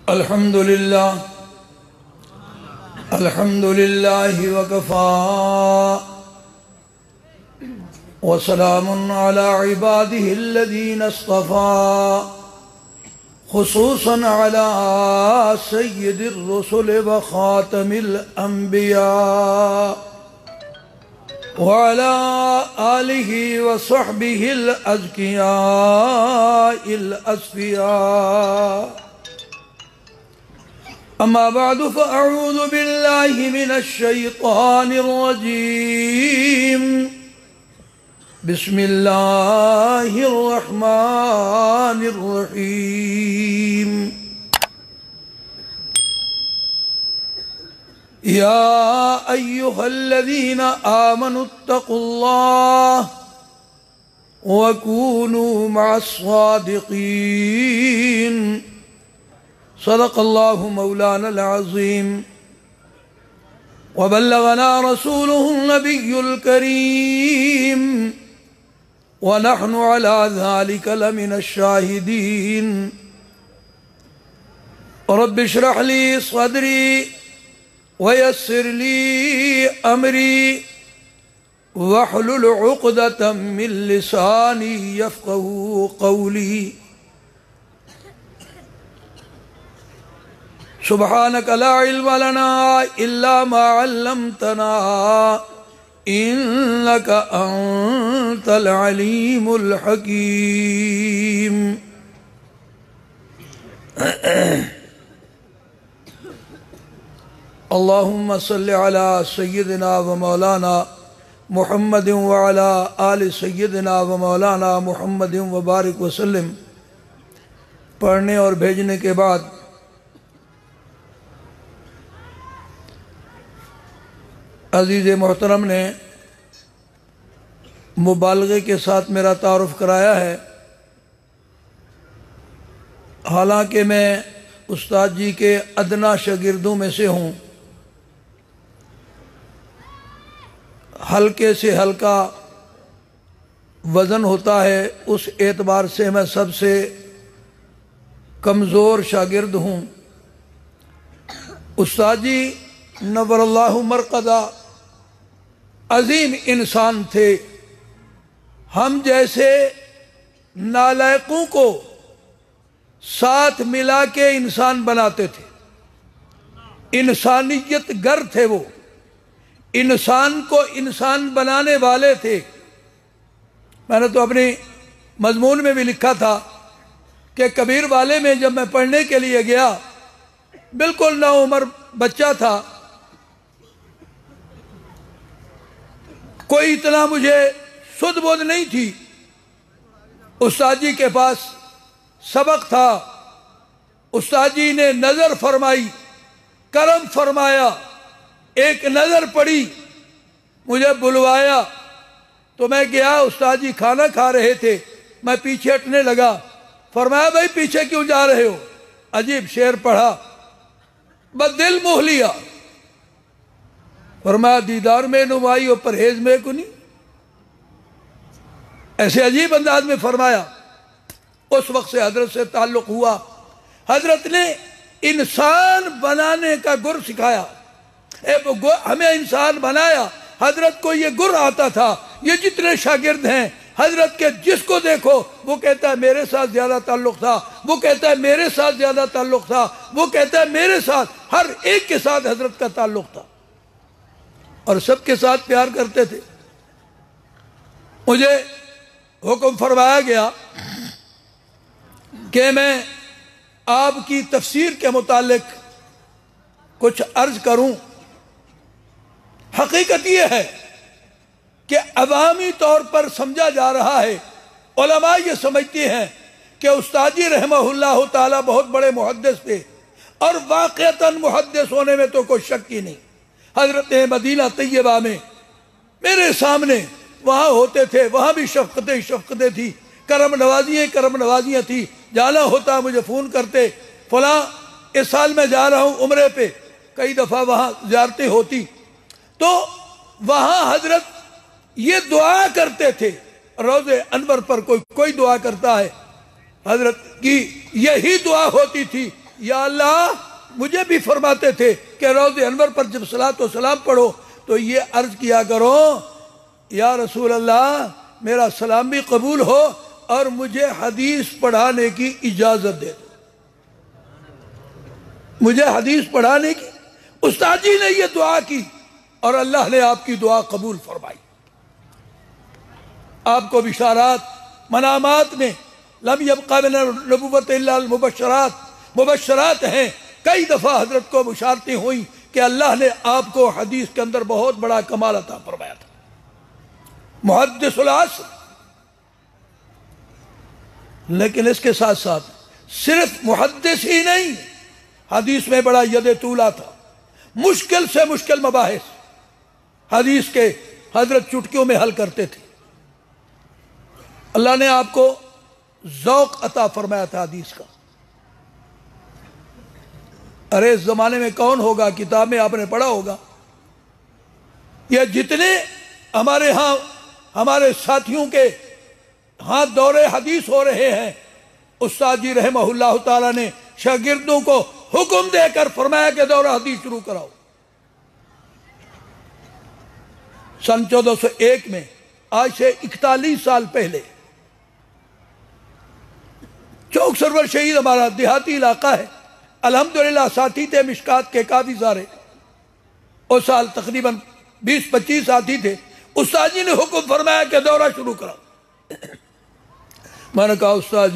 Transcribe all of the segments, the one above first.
الحمد لله وكفى وسلام على عباده الذين اصطفى خصوصا على سيد الرسل وخاتم الأنبياء وعلى آله وصحبه الأزكياء الأصفياء. أما بعد فأعوذ بالله من الشيطان الرجيم. بسم الله الرحمن الرحيم. يا أيها الذين آمنوا اتقوا الله وكونوا مع الصادقين. صدق الله مولانا العظيم وبلغنا رسوله النبي الكريم ونحن على ذلك لمن الشاهدين. رب اشرح لي صدري ويسر لي أمري واحلل عقدة من لساني يفقهوا قولي. سبحانك لا علم لنا إلا ما علمتنا إنك أنت العليم الحكيم. اللهم صل على سيدنا ومولانا محمد وعلى آل سيدنا ومولانا محمد وبارک وسلم. پڑھنے اور بھیجنے کے بعد عزیز محترم نے مبالغے کے ساتھ میرا تعارف کرایا ہے. حالانکہ میں استاد جی کے ادنا شاگردوں میں سے ہوں. ہلکے سے ہلکا وزن ہوتا ہے، اس اعتبار سے میں سب سے کمزور شاگرد ہوں. استاد جی نور اللہ مرقدہ عظیم انسان تھے. ہم جیسے نالائقوں کو ساتھ ملا کے انسان بناتے تھے. انسانیت گر تھے وہ، انسان کو انسان بنانے والے تھے. میں نے تو اپنی مضمون میں بھی لکھا تھا کہ کبیر والے میں جب میں پڑھنے کے لیے گیا، بالکل نوعمر بچہ تھا. کوئی اتنا مجھے سدھ بودھ نہیں تھی. استاد جی کے پاس سبق تھا. استاد جی نے نظر فرمائی، کرم فرمایا، ایک نظر پڑی، مجھے بلوایا تو میں گیا. استاد جی کھانا کھا رہے تھے، میں پیچھے ہٹنے لگا. فرمایا بھائی پیچھے کیوں جا رہے ہو؟ عجیب شعر پڑھا، بس دل موہ لیا. فرمایا دیدار میں نمائی اور پرہیز میں کنی. ایسے عجیب انداز میں فرمایا. اس وقت سے حضرت سے تعلق ہوا. حضرت نے انسان بنانے کا گر سکھایا. ہمیں انسان بنایا. حضرت کو یہ گر آتا تھا. یہ جتنے شاگرد ہیں حضرت کے، جس کو دیکھو وہ کہتا ہے میرے ساتھ زیادہ تعلق تھا، وہ کہتا ہے میرے ساتھ زیادہ تعلق تھا، وہ کہتا ہے میرے ساتھ. ہر ایک کے ساتھ حضرت کا تعلق تھا اور سب کے ساتھ پیار کرتے تھے. مجھے حکم فرمایا گیا کہ میں آپ کی تفسیر کے متعلق کچھ عرض کروں. حقیقت یہ ہے کہ عوامی طور پر سمجھا جا رہا ہے، علماء یہ سمجھتے ہیں کہ استاد جی رحمہ اللہ تعالی بہت بڑے محدث تھے، اور واقعتاً محدث ہونے میں تو کوئی شک ہی نہیں. حضرت مدینہ طیبہ میں میرے سامنے وہاں ہوتے تھے، وہاں بھی شفقتیں تھی، کرم نوازیاں تھی. جانا ہوتا مجھے فون کرتے، فلاں اس سال میں جا رہا ہوں عمرے پہ. کئی دفعہ وہاں زیارتیں ہوتی تو وہاں حضرت یہ دعا کرتے تھے. روضے انور پر کوئی دعا کرتا ہے، حضرت کی یہی دعا ہوتی تھی، یا اللہ مجھے بھی فرماتے تھے کہ روض انور پر جب صلاۃ و سلام پڑھو تو یہ عرض کیا کرو یا رسول اللہ میرا سلام بھی قبول ہو اور مجھے حدیث پڑھانے کی اجازت دے دو، مجھے حدیث پڑھانے کی۔ استاد جی نے یہ دعا کی اور اللہ نے آپ کی دعا قبول فرمائی۔ آپ کو بشارات منامات میں لم یبقى من النبوت الا المبشرات، مبشرات ہیں، کئی دفعہ حضرت کو بشارتیں ہوئیں کہ اللہ نے آپ کو حدیث کے اندر بہت بڑا کمال عطا فرمایا تھا، محدث العصر۔ لیکن اس کے ساتھ ساتھ صرف محدث ہی نہیں، حدیث میں بڑا ید طولا تھا، مشکل سے مشکل مباحث حدیث کے حضرت چٹکیوں میں حل کرتے تھے۔ اللہ نے آپ کو ذوق عطا فرمایا تھا حدیث کا۔ ارے اس زمانے میں کون ہوگا، کتاب میں آپ نے پڑھا ہوگا، یہ جتنے ہمارے ہاں ہمارے ساتھیوں کے ہاں دور حدیث ہو رہے ہیں، استاد جی رحمہ اللہ تعالیٰ نے شاگردوں کو حکم دے کر فرمایا کہ دور حدیث شروع کراؤ۔ سن 1401 میں، آج سے 41 سال پہلے، چوک سرور شہید ہمارا دیہاتی علاقہ ہے، الحمدللہ ساتھی تھے مشکات کے کافی سارے، اس سال تقریباً 20-25 ساتھی تھے۔ استاد جی نے حکم فرمایا کہ دورہ شروع کراؤ۔ میں نے کہا استاد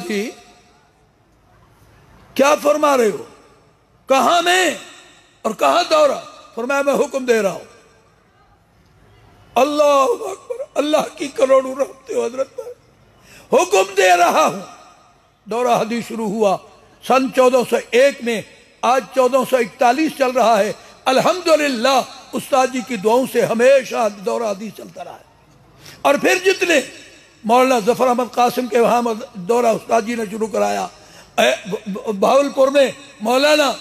جی کیا فرما رہے ہو، کہاں میں اور کہاں دورہ؟ فرمایا میں حکم دے رہا ہوں۔ اللہ اکبر، اللہ کی کروڑوں رحمتیں ہو حضرت پر، حکم دے رہا ہوں۔ دورہ حدیث شروع ہوا سن 1401 میں، آج 1441 چل رہا ہے۔ الحمدللہ استاد جی کی دعاؤں سے ہمیشہ دورہ حدیث چلتا رہا ہے۔ اور پھر جتنے مولانا ظفر احمد قاسم کے وہاں دورہ استاد جی نے شروع کرایا، بہاولپور میں مولانا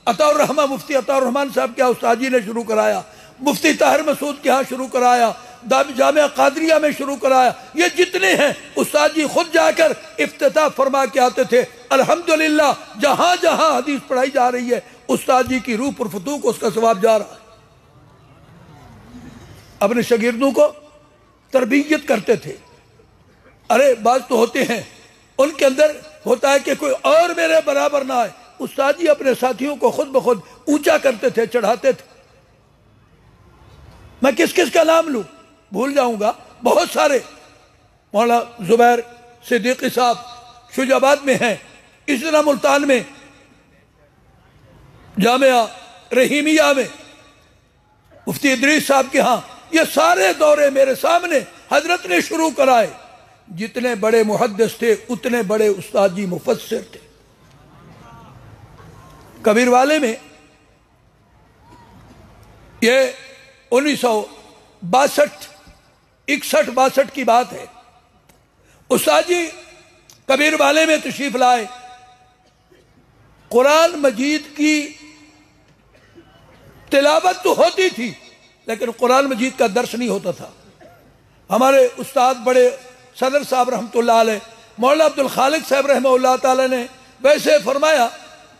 عطا الرحمن، مفتی عطا الرحمن صاحب کے استاد جی نے شروع کرایا، مفتی طاہر مسعود کے ہاں شروع کرایا، جامعہ قادریہ میں شروع کرایا، یہ جتنے ہیں استاد جی خود جا کر افتتاح فرما کے آتے تھے۔ الحمدللہ جہاں جہاں حدیث پڑھائی جا رہی ہے استاد جی کی روح پر فتوح کو اس کا ثواب جا رہا ہے۔ اپنے شاگردوں کو تربیت کرتے تھے۔ ارے بعض تو ہوتے ہیں ان کے اندر ہوتا ہے کہ کوئی اور میرے برابر نہ آئے، استاد جی اپنے ساتھیوں کو خود بخود اونچا کرتے تھے، چڑھاتے تھے۔ میں کس کس کا نام لوں، بھول جاؤں گا، بہت سارے۔ مولانا زبیر صدیقی صاحب شجاع آباد میں ہیں، اسی طرح ملتان میں جامعہ رحیمیہ میں مفتی ادریس صاحب کے ہاں، یہ سارے دورے میرے سامنے حضرت نے شروع کرائے۔ جتنے بڑے محدث تھے اتنے بڑے استاد جی مفسر تھے۔ کبیر والے میں یہ 1962 کی بات ہے، استاد جی کبیر والے میں تشریف لائے۔ قرآن مجید کی تلاوت تو ہوتی تھی لیکن قرآن مجید کا درس نہیں ہوتا تھا۔ ہمارے استاد بڑے صدر صاحب رحمۃ اللہ علیہ، مولانا عبدالخالق صاحب رحمہ اللہ تعالی نے ویسے فرمایا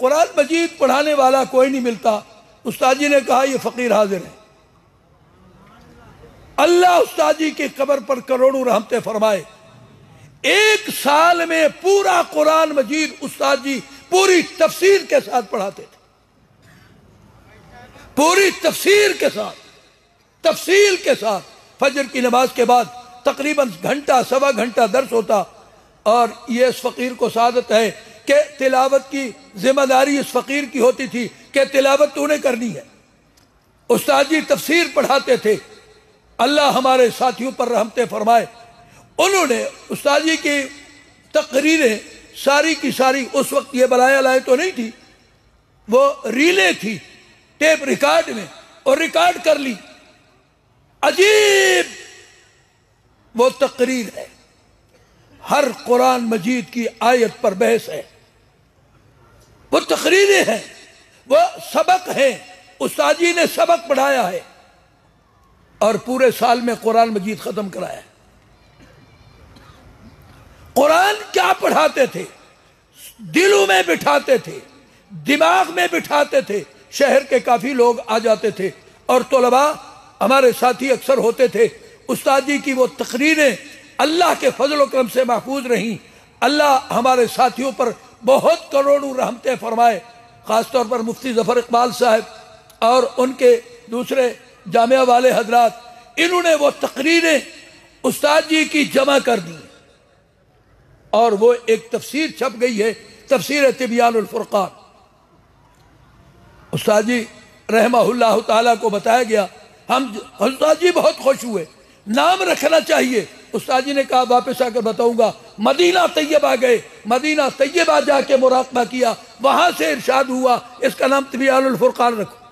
قرآن مجید پڑھانے والا کوئی نہیں ملتا۔ استاد جی نے کہا یہ فقیر حاضر ہے۔ اللہ استاد جی کی قبر پر کروڑوں رحمتیں فرمائے۔ ایک سال میں پورا قرآن مجید استاد جی پوری تفسیر کے ساتھ پڑھاتے تھے، پوری تفسیر کے ساتھ، تفصیل کے ساتھ۔ فجر کی نماز کے بعد تقریباً گھنٹہ سوا گھنٹہ درس ہوتا، اور یہ اس فقیر کو سعادت ہے کہ تلاوت کی ذمہ داری اس فقیر کی ہوتی تھی کہ تلاوت تو نے کرنی ہے۔ استاد جی تفسیر پڑھاتے تھے۔ اللہ ہمارے ساتھیوں پر رحمتیں فرمائے۔ انہوں نے استاد جی کی تقریریں ساری کی ساری، اس وقت یہ بلائے لائے تو نہیں تھی، وہ ریلیں تھی ٹیپ ریکارڈ میں، اور ریکارڈ کر لی۔ عجیب وہ تقریر ہے، ہر قرآن مجید کی آیت پر بحث ہے، وہ تقریریں ہیں، وہ سبق ہیں۔ استاد جی نے سبق پڑھایا ہے اور پورے سال میں قرآن مجید ختم کرایا ہے۔ قرآن کیا پڑھاتے تھے؟ دلوں میں بٹھاتے تھے، دماغ میں بٹھاتے تھے. شہر کے کافی لوگ آ جاتے تھے اور طلباء ہمارے ساتھی اکثر ہوتے تھے. استاد جی کی وہ تقریریں اللہ کے فضل و کرم سے محفوظ رہیں. اللہ ہمارے ساتھیوں پر بہت کروڑوں رحمتیں فرمائے، خاص طور پر مفتی ظفر اقبال صاحب اور ان کے دوسرے جامعہ والے حضرات. انہوں نے وہ تقریریں استاد جی کی جمع کر دی اور وہ ایک تفسیر چھپ گئی ہے، تفسیر تبیان الفرقان. استاد جی رحمہ اللہ تعالیٰ کو بتایا گیا. استاد جی بہت خوش ہوئے. نام رکھنا چاہیے. استاد جی نے کہا واپس آ کر بتاؤں گا. مدینہ طیبہ گئے، مدینہ طیبہ جا کے مراقبہ کیا، وہاں سے ارشاد ہوا اس کا نام تبیان الفرقان رکھو.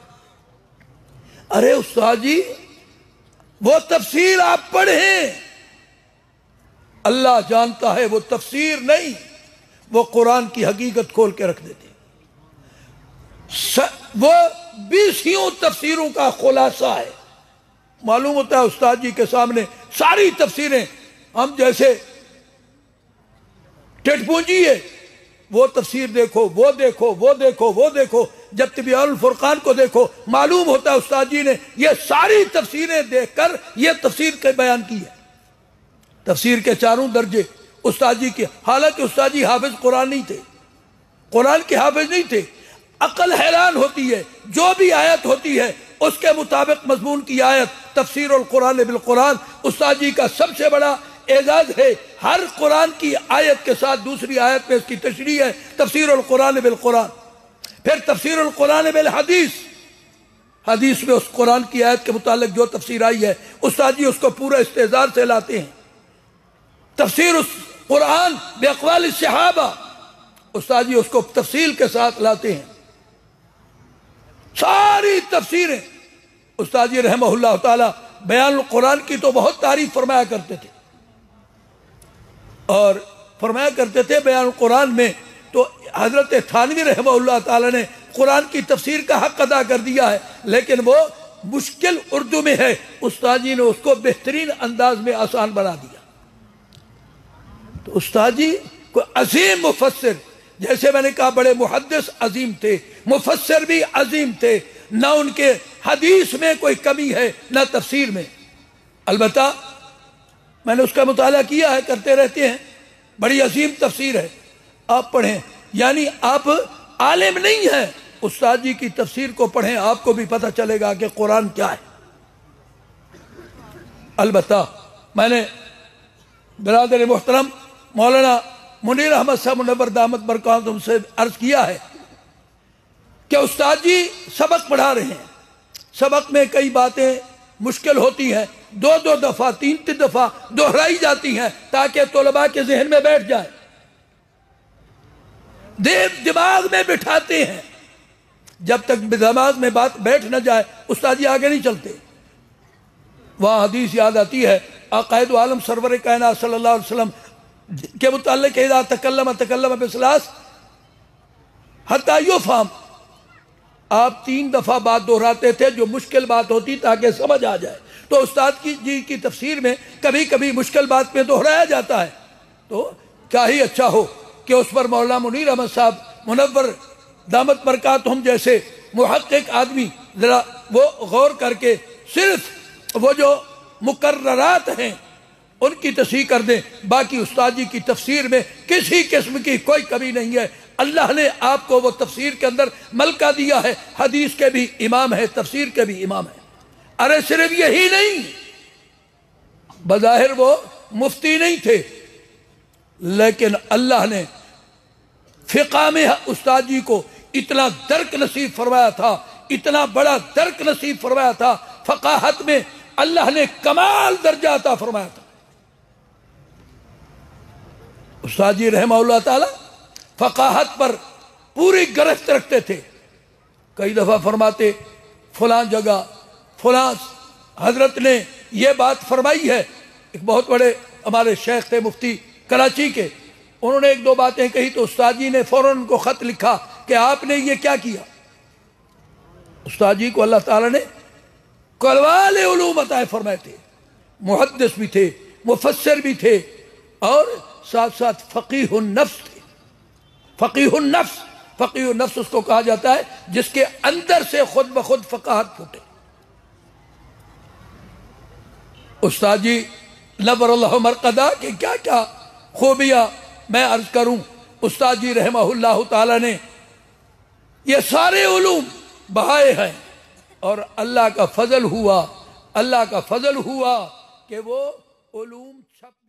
ارے استاد جی وہ تفسیر آپ پڑھیں، اللہ جانتا ہے وہ تفسیر نہیں، وہ قرآن کی حقیقت کھول کے رکھ دیتے. وہ 20 تفسیروں کا خلاصہ ہے. معلوم ہوتا ہے استاد جی کے سامنے ساری تفسیریں ہم جیسے ٹٹ پونجی ہے. وہ تفسیر دیکھو، وہ دیکھو، وہ دیکھو، وہ دیکھو. جب تبیان الفرقان کو دیکھو معلوم ہوتا ہے استاد جی نے یہ ساری تفسیریں دیکھ کر یہ تفسیر کے بیان کی ہے. تفسیر کے 4 درجے استاد جی کے. حالانکہ استاد جی حافظ قرآن نہیں تھے، قرآن کے حافظ نہیں تھے. عقل حیران ہوتی ہے، جو بھی آیت ہوتی ہے اس کے مطابق مضمون کی آیت. تفسیر القرآن بالقرآن استاد جی کا سب سے بڑا اعزاز ہے. ہر قرآن کی آیت کے ساتھ دوسری آیت میں اس کی تشریح ہے، تفسیر القرآن بالقرآن. پھر تفسیر القرآن بالحدیث، حدیث میں اس قرآن کی آیت کے متعلق جو تفسیر آئی ہے استاد جی اس کو پورا استحضار سے لاتے ہیں. تفسیر قرآن باقوال الصحابہ، استاد جی اس کو تفصیل کے ساتھ لاتے ہیں. ساری تفسیریں استاد جی رحمہ اللہ تعالی بیان القرآن کی تو بہت تعریف فرمایا کرتے تھے، اور فرمایا کرتے تھے بیان القرآن میں تو حضرت تھانوی رحمہ اللہ تعالی نے قرآن کی تفسیر کا حق ادا کر دیا ہے، لیکن وہ مشکل اردو میں ہے. استاد جی نے اس کو بہترین انداز میں آسان بنا دیا. تو استاد جی کوئی عظیم مفسر، جیسے میں نے کہا بڑے محدث عظیم تھے، مفسر بھی عظیم تھے. نہ ان کے حدیث میں کوئی کمی ہے نہ تفسیر میں. البتہ میں نے اس کا مطالعہ کیا ہے، کرتے رہتے ہیں. بڑی عظیم تفسیر ہے، آپ پڑھیں. یعنی آپ عالم نہیں ہیں، استاد جی کی تفسیر کو پڑھیں، آپ کو بھی پتہ چلے گا کہ قرآن کیا ہے. البتہ میں نے برادر محترم مولانا منیر احمد صاحب منور دامت برکاتہم سے عرض کیا ہے کہ استاد جی سبق پڑھا رہے ہیں، سبق میں کئی باتیں مشکل ہوتی ہیں، 2 دفعہ 3 دفعہ دہرائی جاتی ہیں تاکہ طلباء کے ذہن میں بیٹھ جائے. دماغ میں بٹھاتے ہیں. جب تک دماغ میں بات بیٹھ نہ جائے استاد جی آگے نہیں چلتے. وہاں حدیث یاد آتی ہے قائد عالم سرور کائنات صلی اللہ علیہ وسلم کے متعلق اذا تکلم بثلاث حتی یفہم. آپ 3 دفعہ بات دہراتے تھے جو مشکل بات ہوتی تاکہ سمجھ آ جائے. تو استاد جی کی تفسیر میں کبھی کبھی مشکل بات میں دہرایا جاتا ہے. تو کیا ہی اچھا ہو کہ اس پر مولانا منیر احمد صاحب منور دامت برکاتہم جیسے محقق آدمی ذرا وہ غور کر کے صرف وہ جو مقررات ہیں ان کی تصحیح کر دیں. باقی استاد جی کی تفسیر میں کسی قسم کی کوئی کمی نہیں ہے. اللہ نے آپ کو وہ تفسیر کے اندر ملکہ دیا ہے. حدیث کے بھی امام ہے، تفسیر کے بھی امام ہے. ارے صرف یہی نہیں، بظاہر وہ مفتی نہیں تھے، لیکن اللہ نے فقہ میں استاد جی کو اتنا درک نصیب فرمایا تھا، اتنا بڑا درک نصیب فرمایا تھا. فقاہت میں اللہ نے کمال درجہ عطا فرمایا تھا. استاد جی رحمہ اللہ تعالی فقاہت پر پوری گرفت رکھتے تھے. کئی دفعہ فرماتے فلاں جگہ فلاں حضرت نے یہ بات فرمائی ہے. ایک بہت بڑے ہمارے شیخ تھے مفتی کراچی کے، انہوں نے 1-2 باتیں کہی تو استاد جی نے فوراً ان کو خط لکھا کہ آپ نے یہ کیا کیا. استاد جی کو اللہ تعالیٰ نے کلوال علوم عطا فرمائے تھے. محدث بھی تھے، مفسر بھی تھے، اور ساتھ ساتھ فقیہ النفس تھے. فقیہ النفس، فقیہ النفس اس کو کہا جاتا ہے جس کے اندر سے خود بخود فقاہت پھوٹے۔ استاد جی نور اللہ مرقدہ کی کیا کیا خوبیاں میں عرض کروں۔ استاد جی رحمہ اللہ تعالی نے یہ سارے علوم بہائے ہیں، اور اللہ کا فضل ہوا کہ وہ علوم چھپ